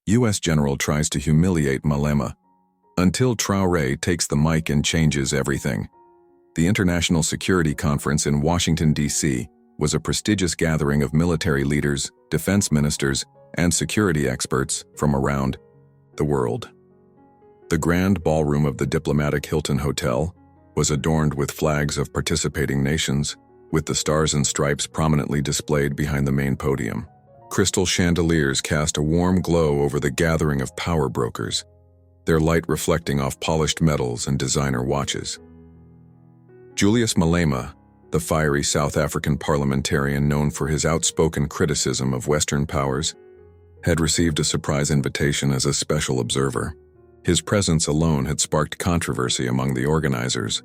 U.S. general tries to humiliate Malema. Until Traoré takes the mic and changes everything. The International Security Conference in Washington, D.C. was a prestigious gathering of military leaders, defense ministers, and security experts from around the world. The grand ballroom of the diplomatic Hilton Hotel was adorned with flags of participating nations, with the stars and stripes prominently displayed behind the main podium. Crystal chandeliers cast a warm glow over the gathering of power brokers, their light reflecting off polished metals and designer watches. Julius Malema, the fiery South African parliamentarian known for his outspoken criticism of Western powers, had received a surprise invitation as a special observer. His presence alone had sparked controversy among the organizers,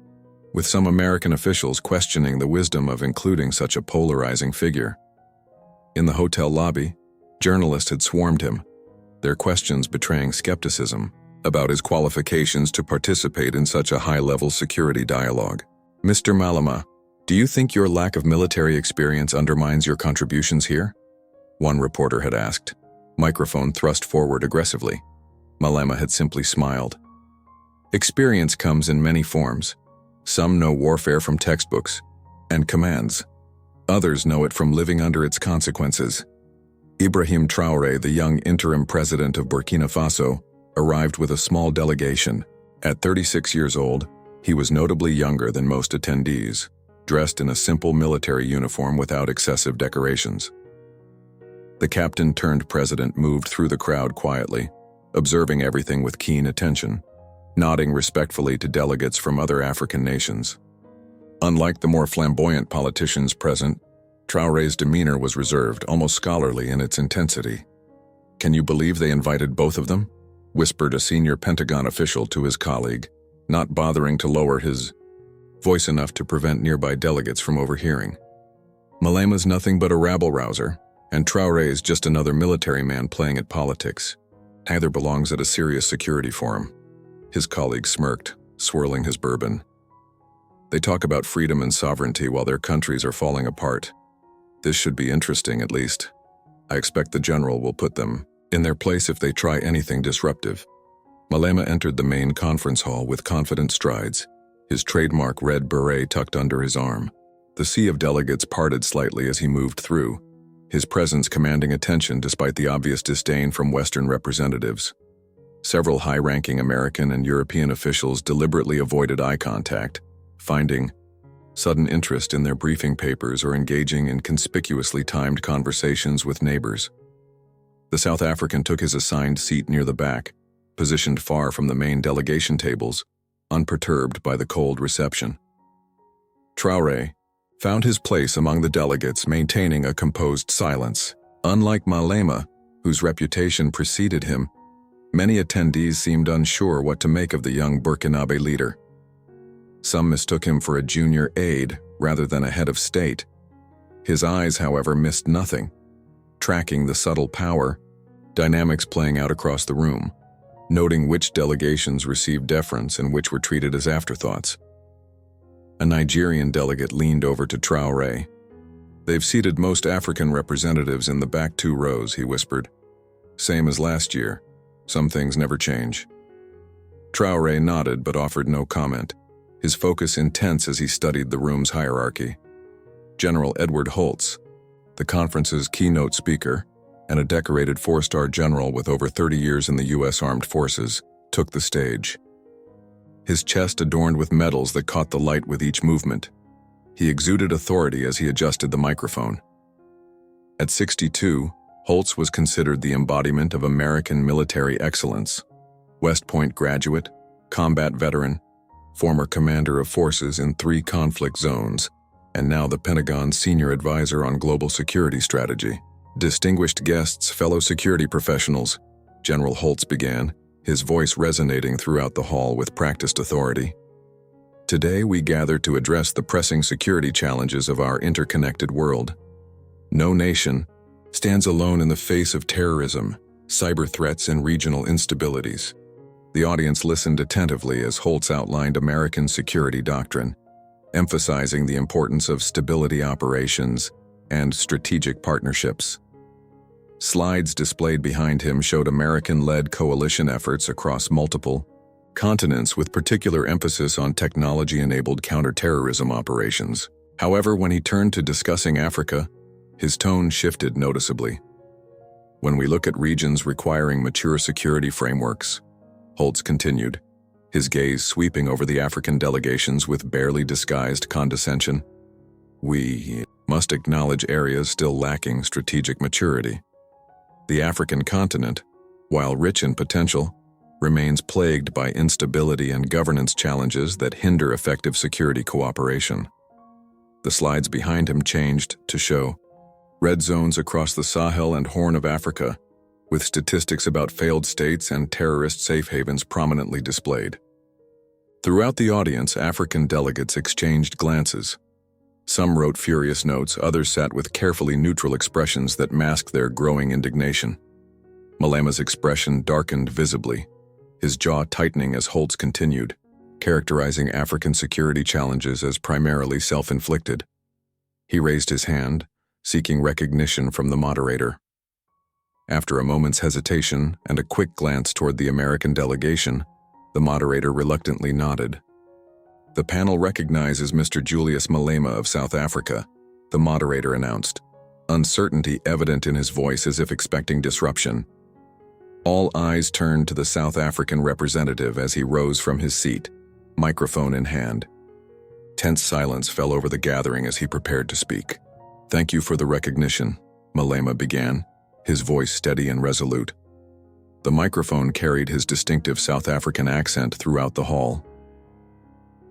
with some American officials questioning the wisdom of including such a polarizing figure. In the hotel lobby, journalists had swarmed him, their questions betraying skepticism about his qualifications to participate in such a high-level security dialogue. "Mr. Malema, do you think your lack of military experience undermines your contributions here?" one reporter had asked, microphone thrust forward aggressively. Malema had simply smiled. "Experience comes in many forms. Some know warfare from textbooks and commands. Others know it from living under its consequences." Ibrahim Traoré, the young interim president of Burkina Faso, arrived with a small delegation. At 36 years old, he was notably younger than most attendees, dressed in a simple military uniform without excessive decorations. The captain-turned-president moved through the crowd quietly, observing everything with keen attention, nodding respectfully to delegates from other African nations. Unlike the more flamboyant politicians present, Traoré's demeanor was reserved, almost scholarly in its intensity. "Can you believe they invited both of them?" whispered a senior Pentagon official to his colleague, not bothering to lower his voice enough to prevent nearby delegates from overhearing. "Malema's nothing but a rabble-rouser, and Traoré is just another military man playing at politics. Neither belongs at a serious security forum." His colleague smirked, swirling his bourbon. "They talk about freedom and sovereignty while their countries are falling apart. This should be interesting, at least. I expect the general will put them in their place if they try anything disruptive." Malema entered the main conference hall with confident strides, his trademark red beret tucked under his arm. The sea of delegates parted slightly as he moved through, his presence commanding attention despite the obvious disdain from Western representatives. Several high-ranking American and European officials deliberately avoided eye contact, finding sudden interest in their briefing papers or engaging in conspicuously timed conversations with neighbors. The South African took his assigned seat near the back, positioned far from the main delegation tables, unperturbed by the cold reception. Traoré found his place among the delegates, maintaining a composed silence. Unlike Malema, whose reputation preceded him, many attendees seemed unsure what to make of the young Burkinabe leader. Some mistook him for a junior aide rather than a head of state. His eyes, however, missed nothing, tracking the subtle power dynamics playing out across the room, noting which delegations received deference and which were treated as afterthoughts. A Nigerian delegate leaned over to Traoré. "They've seated most African representatives in the back 2 rows, he whispered. "Same as last year. Some things never change." Traoré nodded but offered no comment, his focus intense as he studied the room's hierarchy. General Edward Holtz, the conference's keynote speaker, and a decorated 4-star general with over 30 years in the U.S. Armed Forces, took the stage. His chest adorned with medals that caught the light with each movement. He exuded authority as he adjusted the microphone. At 62, Holtz was considered the embodiment of American military excellence. West Point graduate, combat veteran, former commander of forces in 3 conflict zones, and now the Pentagon's senior advisor on global security strategy. "Distinguished guests, fellow security professionals," General Holtz began, his voice resonating throughout the hall with practiced authority. "Today we gather to address the pressing security challenges of our interconnected world. No nation stands alone in the face of terrorism, cyber threats, and regional instabilities." The audience listened attentively as Holtz outlined American security doctrine, emphasizing the importance of stability operations and strategic partnerships. Slides displayed behind him showed American-led coalition efforts across multiple continents with particular emphasis on technology-enabled counterterrorism operations. However, when he turned to discussing Africa, his tone shifted noticeably. When we look at regions requiring mature security frameworks, Holtz continued, his gaze sweeping over the African delegations with barely disguised condescension, we must acknowledge areas still lacking strategic maturity. The African continent, while rich in potential, remains plagued by instability and governance challenges that hinder effective security cooperation. The slides behind him changed to show red zones across the Sahel and Horn of Africa, with statistics about failed states and terrorist safe havens prominently displayed. Throughout the audience, African delegates exchanged glances. Some wrote furious notes, others sat with carefully neutral expressions that masked their growing indignation. Malema's expression darkened visibly, his jaw tightening as Holtz continued, characterizing African security challenges as primarily self-inflicted. He raised his hand, seeking recognition from the moderator. After a moment's hesitation and a quick glance toward the American delegation, the moderator reluctantly nodded. The panel recognizes Mr. Julius Malema of South Africa, the moderator announced, uncertainty evident in his voice as if expecting disruption. All eyes turned to the South African representative as he rose from his seat, microphone in hand. Tense silence fell over the gathering as he prepared to speak. "Thank you for the recognition," Malema began, his voice steady and resolute. The microphone carried his distinctive South African accent throughout the hall.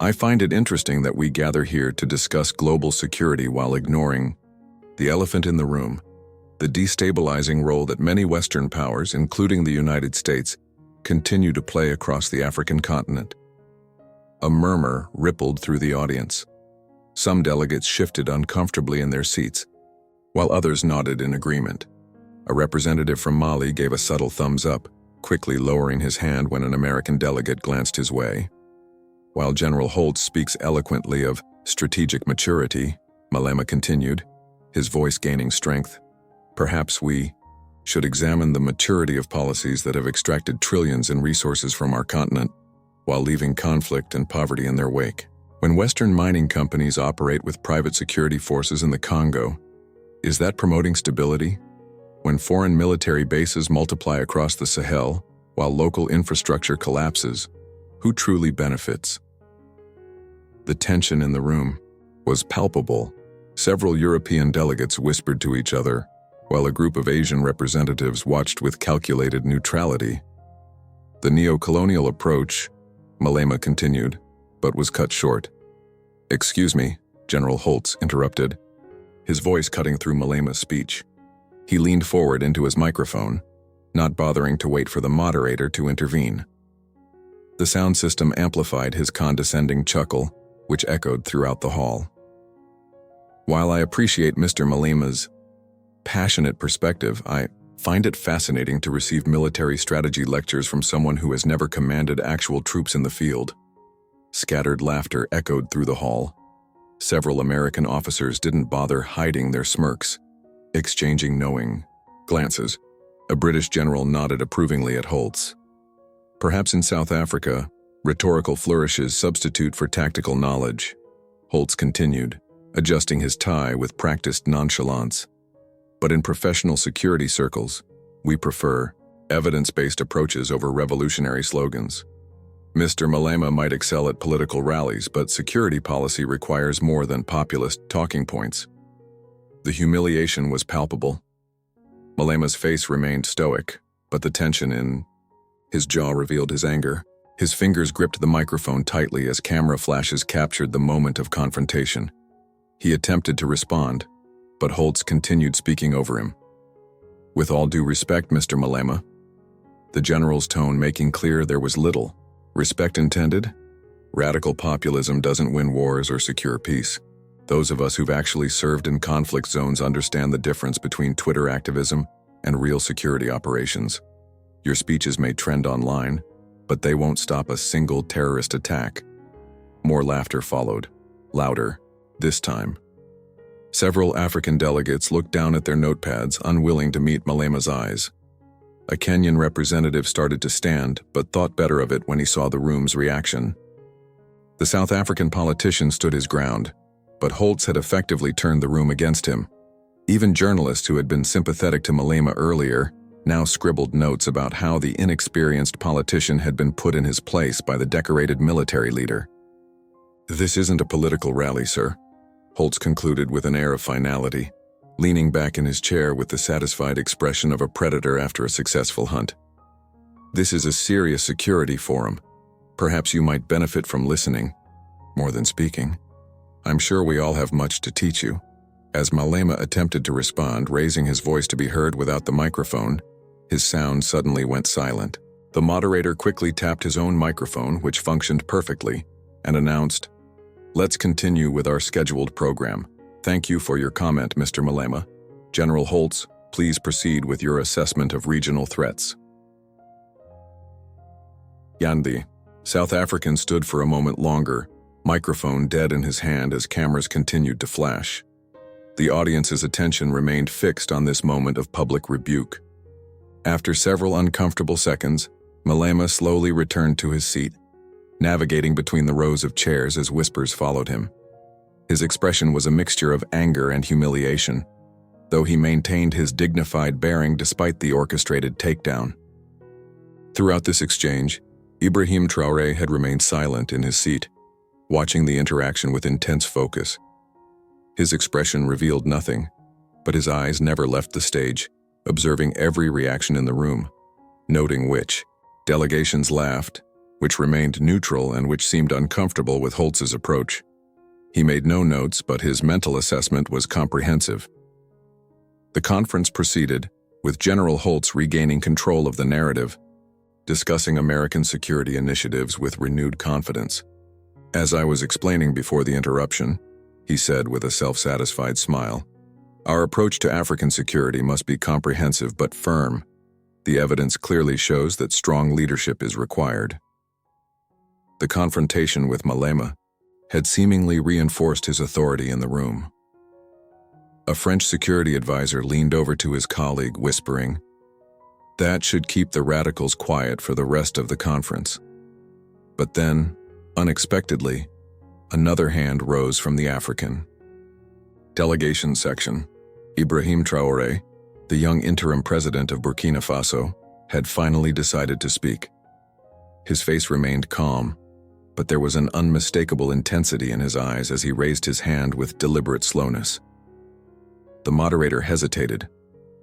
"I find it interesting that we gather here to discuss global security while ignoring the elephant in the room, the destabilizing role that many Western powers, including the United States, continue to play across the African continent." A murmur rippled through the audience. Some delegates shifted uncomfortably in their seats, while others nodded in agreement. A representative from Mali gave a subtle thumbs up, quickly lowering his hand when an American delegate glanced his way. While General Holtz speaks eloquently of strategic maturity, Malema continued, his voice gaining strength, perhaps we should examine the maturity of policies that have extracted trillions in resources from our continent, while leaving conflict and poverty in their wake. When Western mining companies operate with private security forces in the Congo, is that promoting stability? When foreign military bases multiply across the Sahel, while local infrastructure collapses, who truly benefits? The tension in the room was palpable. Several European delegates whispered to each other, while a group of Asian representatives watched with calculated neutrality. The neo-colonial approach, Malema continued, but was cut short. "Excuse me," General Holtz interrupted, his voice cutting through Malema's speech. He leaned forward into his microphone, not bothering to wait for the moderator to intervene. The sound system amplified his condescending chuckle, which echoed throughout the hall. "While I appreciate Mr. Malema's passionate perspective, I find it fascinating to receive military strategy lectures from someone who has never commanded actual troops in the field." Scattered laughter echoed through the hall. Several American officers didn't bother hiding their smirks, exchanging knowing glances. A British general nodded approvingly at Holtz. "Perhaps in South Africa, rhetorical flourishes substitute for tactical knowledge," Holtz continued, adjusting his tie with practiced nonchalance. "But in professional security circles, we prefer evidence-based approaches over revolutionary slogans. Mr. Malema might excel at political rallies, but security policy requires more than populist talking points." The humiliation was palpable. Malema's face remained stoic, but the tension in his jaw revealed his anger. His fingers gripped the microphone tightly as camera flashes captured the moment of confrontation. He attempted to respond, but Holtz continued speaking over him. "With all due respect, Mr. Malema," the general's tone making clear there was little respect intended. "Radical populism doesn't win wars or secure peace. Those of us who've actually served in conflict zones understand the difference between Twitter activism and real security operations. Your speeches may trend online, but they won't stop a single terrorist attack." More laughter followed, louder, this time. Several African delegates looked down at their notepads, unwilling to meet Malema's eyes. A Kenyan representative started to stand, but thought better of it when he saw the room's reaction. The South African politician stood his ground, but Holtz had effectively turned the room against him. Even journalists who had been sympathetic to Malema earlier now scribbled notes about how the inexperienced politician had been put in his place by the decorated military leader. "This isn't a political rally, sir," Holtz concluded with an air of finality, leaning back in his chair with the satisfied expression of a predator after a successful hunt. "This is a serious security forum. Perhaps you might benefit from listening, more than speaking. I'm sure we all have much to teach you." As Malema attempted to respond, raising his voice to be heard without the microphone, his sound suddenly went silent. The moderator quickly tapped his own microphone, which functioned perfectly, and announced, "Let's continue with our scheduled program. Thank you for your comment, Mr. Malema. General Holtz, please proceed with your assessment of regional threats." Yandi, South African, stood for a moment longer, microphone dead in his hand as cameras continued to flash. The audience's attention remained fixed on this moment of public rebuke. After several uncomfortable seconds, Malema slowly returned to his seat, navigating between the rows of chairs as whispers followed him. His expression was a mixture of anger and humiliation, though he maintained his dignified bearing despite the orchestrated takedown. Throughout this exchange, Ibrahim Traoré had remained silent in his seat, watching the interaction with intense focus. His expression revealed nothing, but his eyes never left the stage, observing every reaction in the room, noting which delegations laughed, which remained neutral, and which seemed uncomfortable with Holtz's approach. He made no notes, but his mental assessment was comprehensive. The conference proceeded, with General Holtz regaining control of the narrative, discussing American security initiatives with renewed confidence. "As I was explaining before the interruption," he said with a self-satisfied smile, "our approach to African security must be comprehensive but firm. The evidence clearly shows that strong leadership is required." The confrontation with Malema had seemingly reinforced his authority in the room. A French security advisor leaned over to his colleague, whispering, "That should keep the radicals quiet for the rest of the conference." But then, unexpectedly, another hand rose from the African delegation section. Ibrahim Traoré, the young interim president of Burkina Faso, had finally decided to speak. His face remained calm, but there was an unmistakable intensity in his eyes as he raised his hand with deliberate slowness. The moderator hesitated,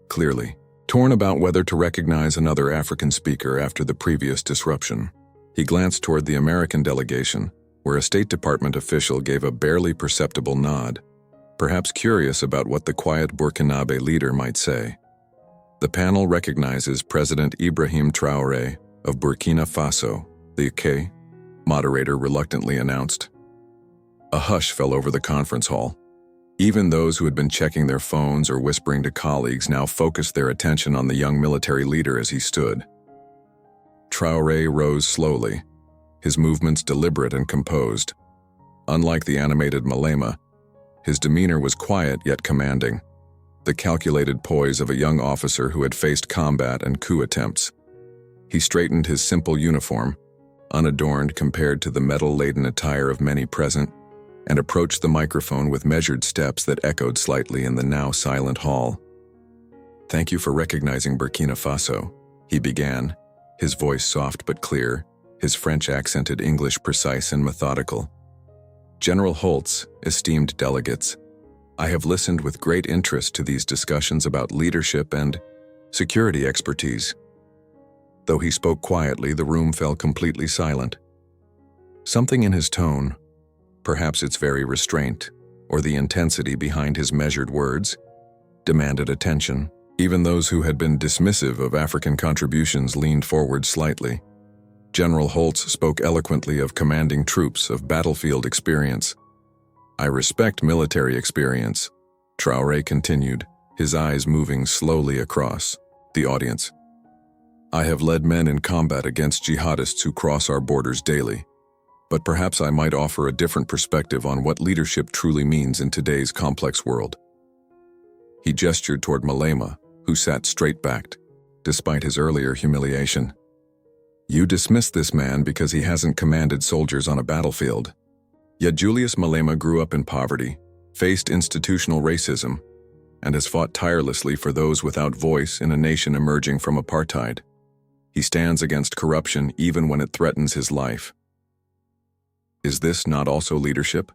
clearly torn about whether to recognize another African speaker after the previous disruption. He glanced toward the American delegation, where a State Department official gave a barely perceptible nod, perhaps curious about what the quiet Burkinabe leader might say. "The panel recognizes President Ibrahim Traoré of Burkina Faso," the moderator reluctantly announced. A hush fell over the conference hall. Even those who had been checking their phones or whispering to colleagues now focused their attention on the young military leader as he stood. Traoré rose slowly, his movements deliberate and composed. Unlike the animated Malema, his demeanor was quiet yet commanding, the calculated poise of a young officer who had faced combat and coup attempts. He straightened his simple uniform, unadorned compared to the metal-laden attire of many present, and approached the microphone with measured steps that echoed slightly in the now silent hall. "Thank you for recognizing Burkina Faso," he began, his voice soft but clear, his French-accented English precise and methodical. "General Holtz, esteemed delegates, I have listened with great interest to these discussions about leadership and security expertise." Though he spoke quietly, the room fell completely silent. Something in his tone, perhaps its very restraint, or the intensity behind his measured words, demanded attention. Even those who had been dismissive of African contributions leaned forward slightly. General Holtz spoke eloquently of commanding troops, of battlefield experience. "I respect military experience," Traoré continued, his eyes moving slowly across the audience. "I have led men in combat against jihadists who cross our borders daily. But perhaps I might offer a different perspective on what leadership truly means in today's complex world. He gestured toward Malema, who sat straight-backed, despite his earlier humiliation. You dismiss this man because he hasn't commanded soldiers on a battlefield. Yet Julius Malema grew up in poverty, faced institutional racism, and has fought tirelessly for those without voice in a nation emerging from apartheid. He stands against corruption even when it threatens his life. Is this not also leadership?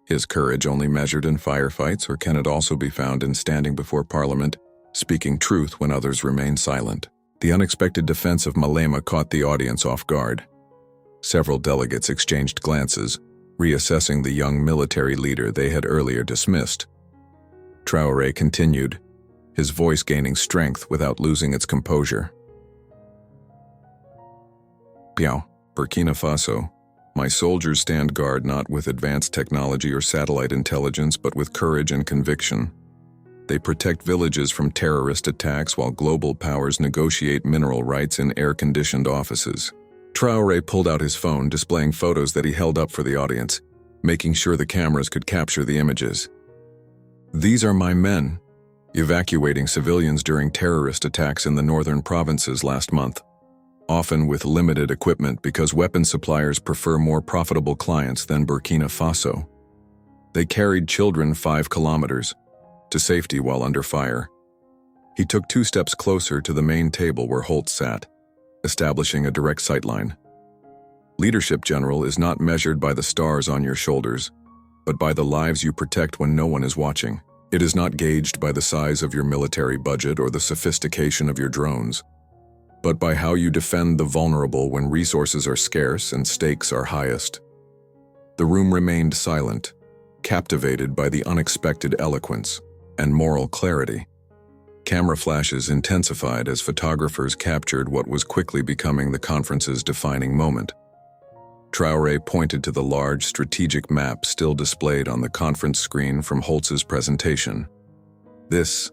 Is courage only measured in firefights, or can it also be found in standing before Parliament, speaking truth when others remain silent? The unexpected defense of Malema caught the audience off guard. Several delegates exchanged glances, reassessing the young military leader they had earlier dismissed. Traoré continued, his voice gaining strength without losing its composure. Burkina Faso. My soldiers stand guard not with advanced technology or satellite intelligence, but with courage and conviction. They protect villages from terrorist attacks while global powers negotiate mineral rights in air-conditioned offices. Traoré pulled out his phone, displaying photos that he held up for the audience, making sure the cameras could capture the images. These are my men, evacuating civilians during terrorist attacks in the northern provinces last month, often with limited equipment because weapon suppliers prefer more profitable clients than Burkina Faso. They carried children 5 kilometers to safety while under fire. He took 2 steps closer to the main table where Holt sat, establishing a direct sightline. Leadership, General, is not measured by the stars on your shoulders, but by the lives you protect when no one is watching. It is not gauged by the size of your military budget or the sophistication of your drones, but by how you defend the vulnerable when resources are scarce and stakes are highest. The room remained silent, captivated by the unexpected eloquence and moral clarity. Camera flashes intensified as photographers captured what was quickly becoming the conference's defining moment. Traoré pointed to the large strategic map still displayed on the conference screen from Holtz's presentation. This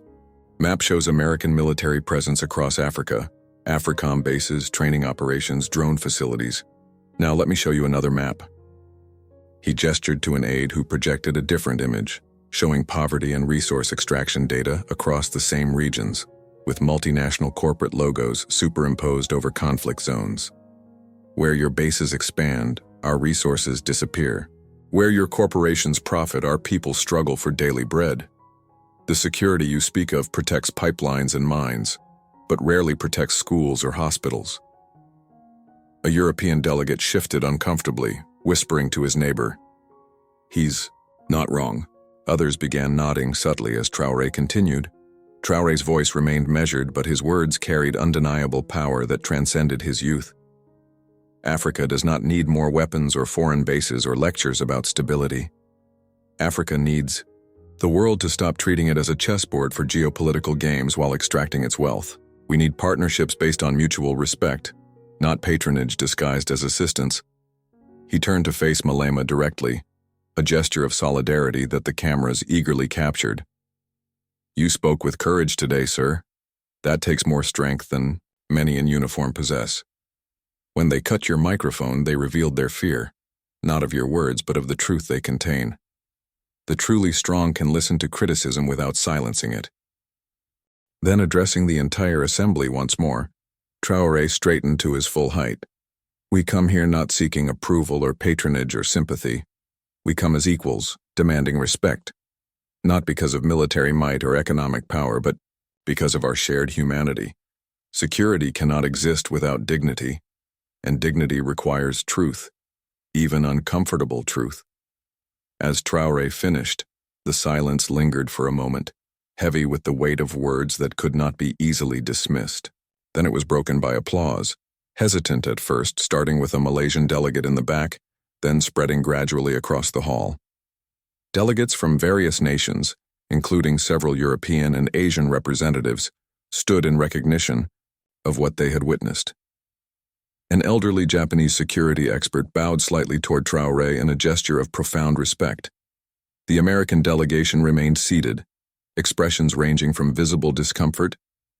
map shows American military presence across Africa, AFRICOM bases, training operations, drone facilities. Now let me show you another map. He gestured to an aide who projected a different image, showing poverty and resource extraction data across the same regions, with multinational corporate logos superimposed over conflict zones. Where your bases expand, our resources disappear. Where your corporations profit, our people struggle for daily bread. The security you speak of protects pipelines and mines, but rarely protects schools or hospitals. A European delegate shifted uncomfortably, whispering to his neighbor. He's not wrong. Others began nodding subtly as Traoré continued. Traoré's voice remained measured, but his words carried undeniable power that transcended his youth. Africa does not need more weapons or foreign bases or lectures about stability. Africa needs the world to stop treating it as a chessboard for geopolitical games while extracting its wealth. We need partnerships based on mutual respect, not patronage disguised as assistance. He turned to face Malema directly, a gesture of solidarity that the cameras eagerly captured. You spoke with courage today, sir. That takes more strength than many in uniform possess. When they cut your microphone, they revealed their fear, not of your words, but of the truth they contain. The truly strong can listen to criticism without silencing it. Then, addressing the entire assembly once more, Traoré straightened to his full height. We come here not seeking approval or patronage or sympathy. We come as equals, demanding respect, not because of military might or economic power, but because of our shared humanity. Security cannot exist without dignity, and dignity requires truth, even uncomfortable truth. As Traoré finished, the silence lingered for a moment, heavy with the weight of words that could not be easily dismissed. Then it was broken by applause, hesitant at first, starting with a Malaysian delegate in the back, then spreading gradually across the hall. Delegates from various nations, including several European and Asian representatives, stood in recognition of what they had witnessed. An elderly Japanese security expert bowed slightly toward Traoré in a gesture of profound respect. The American delegation remained seated, expressions ranging from visible discomfort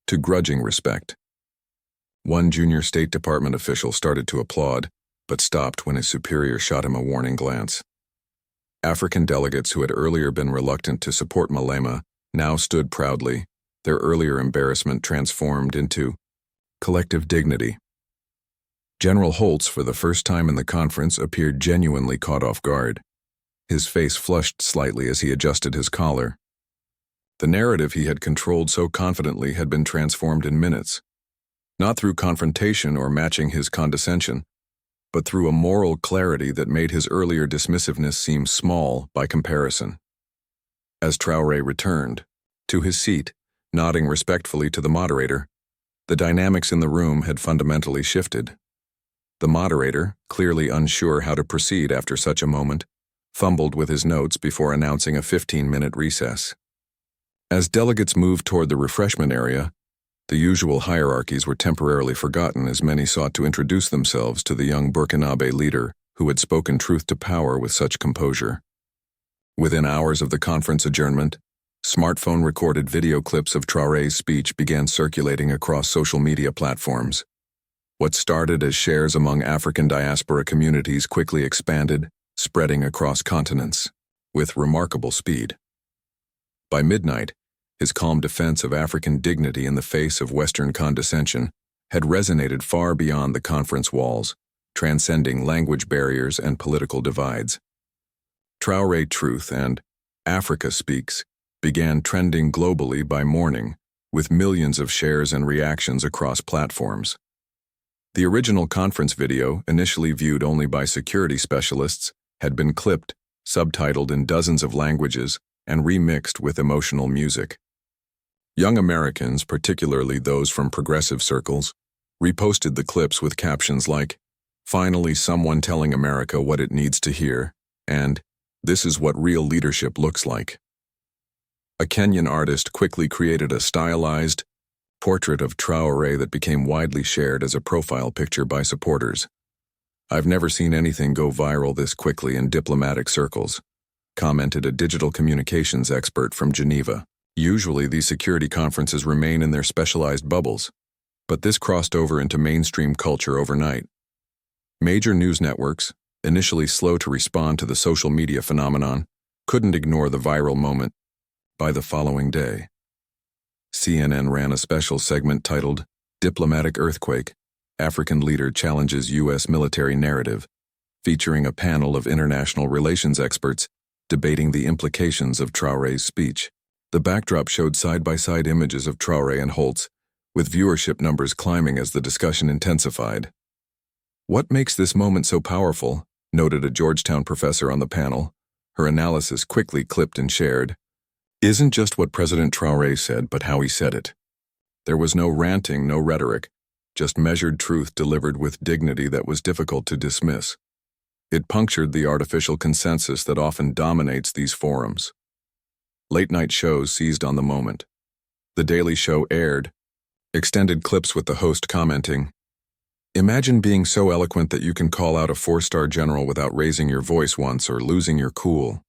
to grudging respect. One junior State Department official started to applaud, but stopped when his superior shot him a warning glance. African delegates who had earlier been reluctant to support Malema now stood proudly, their earlier embarrassment transformed into collective dignity. General Holtz, for the first time in the conference, appeared genuinely caught off guard. His face flushed slightly as he adjusted his collar. The narrative he had controlled so confidently had been transformed in minutes, not through confrontation or matching his condescension, but through a moral clarity that made his earlier dismissiveness seem small by comparison. As Traoré returned to his seat, nodding respectfully to the moderator, the dynamics in the room had fundamentally shifted. The moderator, clearly unsure how to proceed after such a moment, fumbled with his notes before announcing a 15-minute recess. As delegates moved toward the refreshment area, the usual hierarchies were temporarily forgotten as many sought to introduce themselves to the young Burkinabe leader who had spoken truth to power with such composure. Within hours of the conference adjournment, smartphone-recorded video clips of Traoré's speech began circulating across social media platforms. What started as shares among African diaspora communities quickly expanded, spreading across continents, with remarkable speed. By midnight, his calm defense of African dignity in the face of Western condescension had resonated far beyond the conference walls, transcending language barriers and political divides. Traoré Truth and Africa Speaks began trending globally by morning, with millions of shares and reactions across platforms. The original conference video, initially viewed only by security specialists, had been clipped, subtitled in dozens of languages, and remixed with emotional music. Young Americans, particularly those from progressive circles, reposted the clips with captions like, "Finally someone telling America what it needs to hear," and "This is what real leadership looks like." A Kenyan artist quickly created a stylized portrait of Traoré that became widely shared as a profile picture by supporters. "I've never seen anything go viral this quickly in diplomatic circles," commented a digital communications expert from Geneva. Usually these security conferences remain in their specialized bubbles, but this crossed over into mainstream culture overnight. Major news networks, initially slow to respond to the social media phenomenon, couldn't ignore the viral moment. By the following day, CNN ran a special segment titled "Diplomatic Earthquake: African Leader Challenges U.S. Military Narrative," featuring a panel of international relations experts debating the implications of Traoré's speech. The backdrop showed side-by-side images of Traoré and Holtz, with viewership numbers climbing as the discussion intensified. "What makes this moment so powerful?" noted a Georgetown professor on the panel. Her analysis quickly clipped and shared. "Isn't just what President Traoré said, but how he said it. There was no ranting, no rhetoric, just measured truth delivered with dignity that was difficult to dismiss. It punctured the artificial consensus that often dominates these forums." Late-night shows seized on the moment. The Daily Show aired extended clips with the host commenting, "Imagine being so eloquent that you can call out a 4-star general without raising your voice once or losing your cool.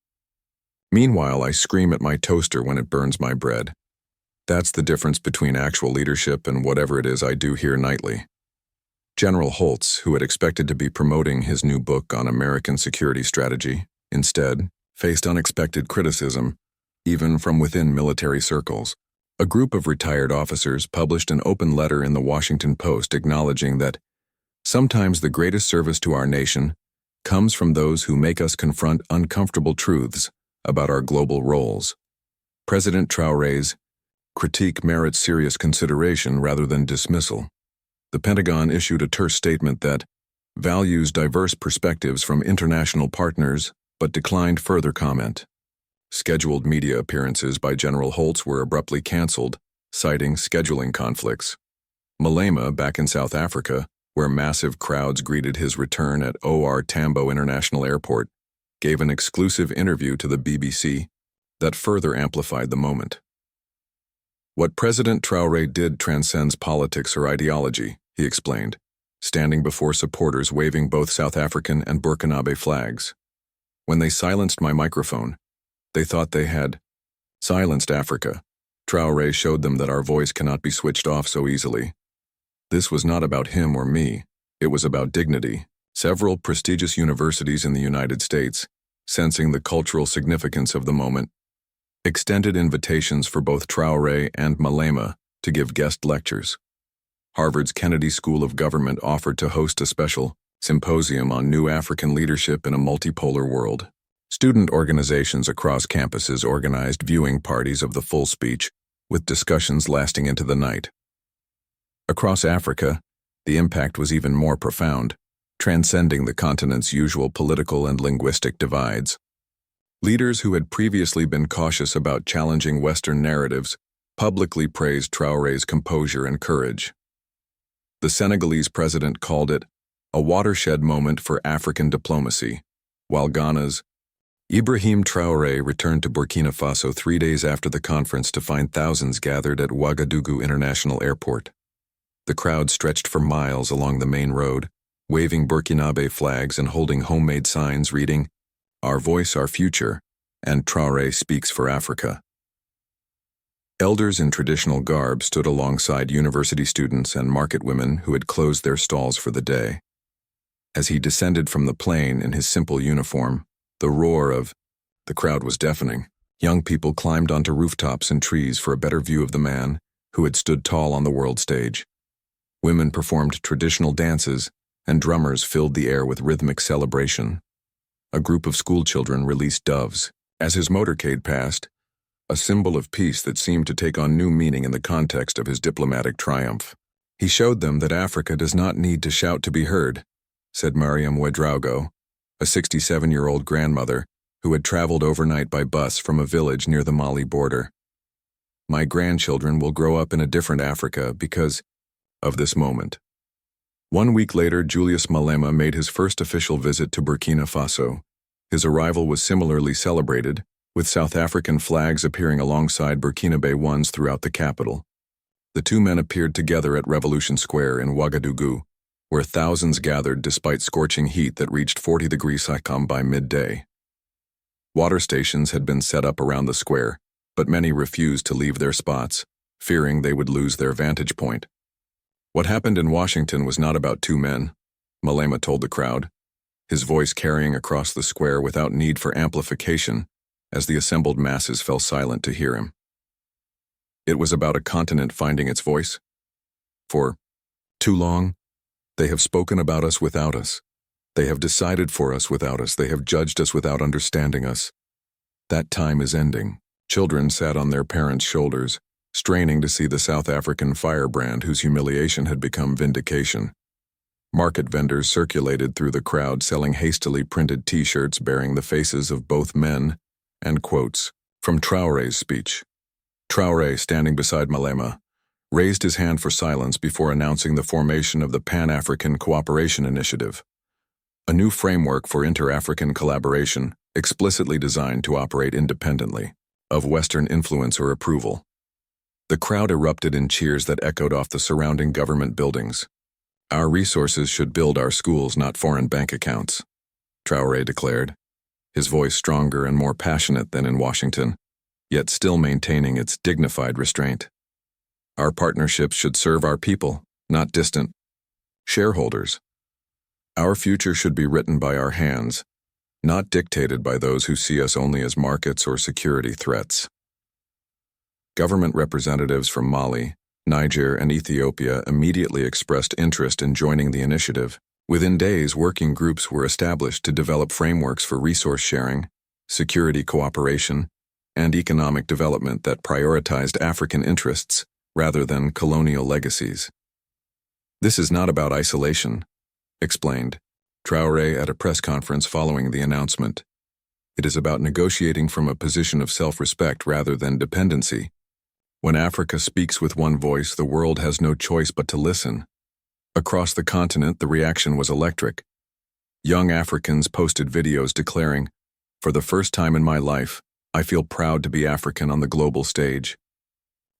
Meanwhile, I scream at my toaster when it burns my bread. That's the difference between actual leadership and whatever it is I do here nightly." General Holtz, who had expected to be promoting his new book on American security strategy, instead faced unexpected criticism, even from within military circles. A group of retired officers published an open letter in the Washington Post acknowledging that sometimes the greatest service to our nation comes from those who make us confront uncomfortable truths about our global roles. President Traoré's critique merits serious consideration rather than dismissal. The Pentagon issued a terse statement that values diverse perspectives from international partners but declined further comment. Scheduled media appearances by General Holtz were abruptly canceled, citing scheduling conflicts. Malema, back in South Africa, where massive crowds greeted his return at OR Tambo International Airport, gave an exclusive interview to the BBC that further amplified the moment. "What President Traoré did transcends politics or ideology," he explained, standing before supporters waving both South African and Burkinabe flags. "When they silenced my microphone, they thought they had silenced Africa. Traoré showed them that our voice cannot be switched off so easily. This was not about him or me. It was about dignity." Several prestigious universities in the United States, sensing the cultural significance of the moment, extended invitations for both Traoré and Malema to give guest lectures. Harvard's Kennedy School of Government offered to host a special symposium on new African leadership in a multipolar world. Student organizations across campuses organized viewing parties of the full speech, with discussions lasting into the night. Across Africa, the impact was even more profound, transcending the continent's usual political and linguistic divides. Leaders who had previously been cautious about challenging Western narratives publicly praised Traoré's composure and courage. The Senegalese president called it a watershed moment for African diplomacy, while Ghana's Ibrahim Traoré returned to Burkina Faso 3 days after the conference to find thousands gathered at Ouagadougou International Airport. The crowd stretched for miles along the main road, waving Burkinabe flags and holding homemade signs reading, "Our voice, our future," and "Traoré speaks for Africa." Elders in traditional garb stood alongside university students and market women who had closed their stalls for the day. As he descended from the plane in his simple uniform, the roar of the crowd was deafening. Young people climbed onto rooftops and trees for a better view of the man who had stood tall on the world stage. Women performed traditional dances, and drummers filled the air with rhythmic celebration. A group of schoolchildren released doves as his motorcade passed, a symbol of peace that seemed to take on new meaning in the context of his diplomatic triumph. "He showed them that Africa does not need to shout to be heard," said Mariam Ouedraogo, a 67-year-old grandmother who had traveled overnight by bus from a village near the Mali border. "My grandchildren will grow up in a different Africa because of this moment." 1 week later, Julius Malema made his first official visit to Burkina Faso. His arrival was similarly celebrated, with South African flags appearing alongside Burkinabe ones throughout the capital. The two men appeared together at Revolution Square in Ouagadougou, where thousands gathered despite scorching heat that reached 40 degrees Celsius by midday. Water stations had been set up around the square, but many refused to leave their spots, fearing they would lose their vantage point. What happened in Washington was not about two men, Malema told the crowd, his voice carrying across the square without need for amplification as the assembled masses fell silent to hear him. It was about a continent finding its voice. For too long, they have spoken about us without us. They have decided for us without us. They have judged us without understanding us. That time is ending. Children sat on their parents' shoulders, straining to see the South African firebrand whose humiliation had become vindication. Market vendors circulated through the crowd selling hastily printed T-shirts bearing the faces of both men and quotes from Traoré's speech. Traoré, standing beside Malema, raised his hand for silence before announcing the formation of the Pan-African Cooperation Initiative, a new framework for inter-African collaboration explicitly designed to operate independently of Western influence or approval. The crowd erupted in cheers that echoed off the surrounding government buildings. "Our resources should build our schools, not foreign bank accounts," Traoré declared, his voice stronger and more passionate than in Washington, yet still maintaining its dignified restraint. "Our partnerships should serve our people, not distant shareholders. Our future should be written by our hands, not dictated by those who see us only as markets or security threats." Government representatives from Mali, Niger, and Ethiopia immediately expressed interest in joining the initiative. Within days, working groups were established to develop frameworks for resource sharing, security cooperation, and economic development that prioritized African interests rather than colonial legacies. "This is not about isolation," explained Traoré at a press conference following the announcement. "It is about negotiating from a position of self-respect rather than dependency. When Africa speaks with one voice, the world has no choice but to listen." Across the continent, the reaction was electric. Young Africans posted videos declaring, "For the first time in my life, I feel proud to be African on the global stage."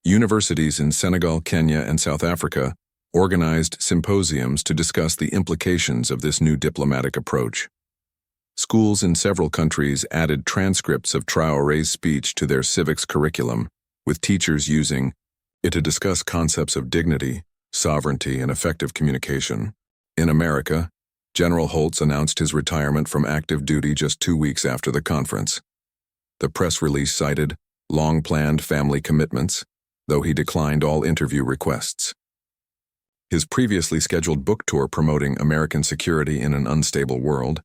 Universities in Senegal, Kenya, and South Africa organized symposiums to discuss the implications of this new diplomatic approach. Schools in several countries added transcripts of Traoré's speech to their civics curriculum, with teachers using it to discuss concepts of dignity, sovereignty, and effective communication. In America, General Holtz announced his retirement from active duty just 2 weeks after the conference. The press release cited long-planned family commitments, though he declined all interview requests. His previously scheduled book tour promoting American security in an unstable world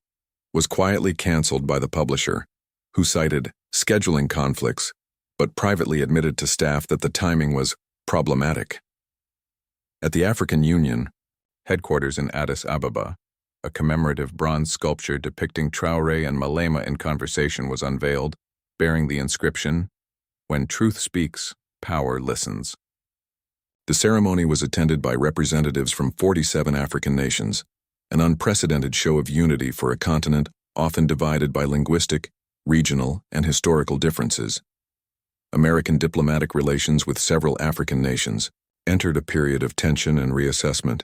was quietly canceled by the publisher, who cited scheduling conflicts, but privately admitted to staff that the timing was problematic. At the African Union, headquarters in Addis Ababa, a commemorative bronze sculpture depicting Traoré and Malema in conversation was unveiled, bearing the inscription, "When truth speaks, power listens." The ceremony was attended by representatives from 47 African nations, an unprecedented show of unity for a continent often divided by linguistic, regional, and historical differences. American diplomatic relations with several African nations entered a period of tension and reassessment.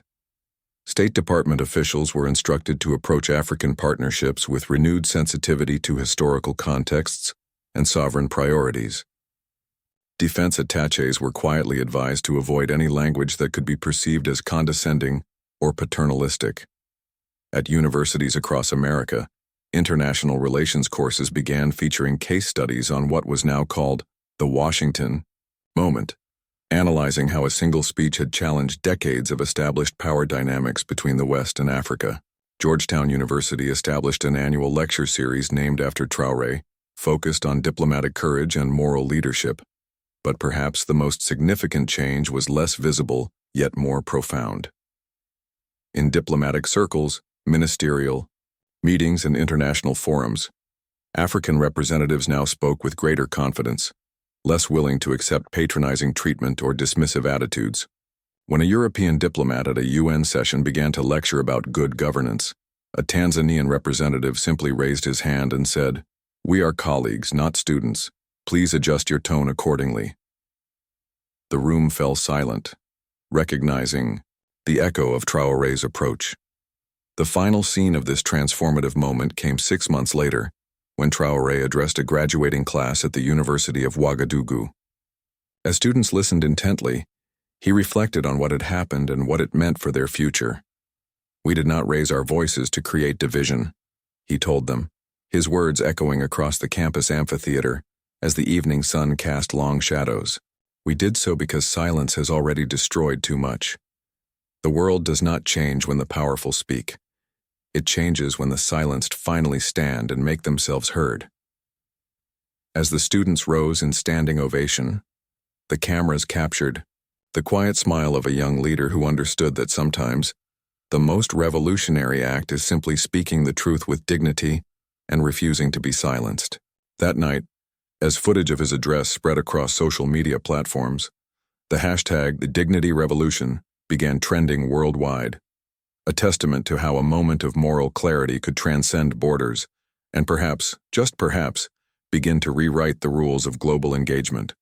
State Department officials were instructed to approach African partnerships with renewed sensitivity to historical contexts and sovereign priorities. Defense attachés were quietly advised to avoid any language that could be perceived as condescending or paternalistic. At universities across America, international relations courses began featuring case studies on what was now called the Washington moment, analyzing how a single speech had challenged decades of established power dynamics between the West and Africa. Georgetown University established an annual lecture series named after Traoré, focused on diplomatic courage and moral leadership. But perhaps the most significant change was less visible, yet more profound. In diplomatic circles, ministerial meetings, and international forums, African representatives now spoke with greater confidence, less willing to accept patronizing treatment or dismissive attitudes. When a European diplomat at a UN session began to lecture about good governance, a Tanzanian representative simply raised his hand and said, "We are colleagues, not students. Please adjust your tone accordingly." The room fell silent, recognizing the echo of Traoré's approach. The final scene of this transformative moment came 6 months later, when Traoré addressed a graduating class at the University of Ouagadougou. As students listened intently, he reflected on what had happened and what it meant for their future. "We did not raise our voices to create division," he told them, his words echoing across the campus amphitheater as the evening sun cast long shadows. "We did so because silence has already destroyed too much. The world does not change when the powerful speak. It changes when the silenced finally stand and make themselves heard." As the students rose in standing ovation, the cameras captured the quiet smile of a young leader who understood that sometimes the most revolutionary act is simply speaking the truth with dignity and refusing to be silenced. That night, as footage of his address spread across social media platforms, the hashtag #TheDignityRevolution began trending worldwide, a testament to how a moment of moral clarity could transcend borders and perhaps, just perhaps, begin to rewrite the rules of global engagement.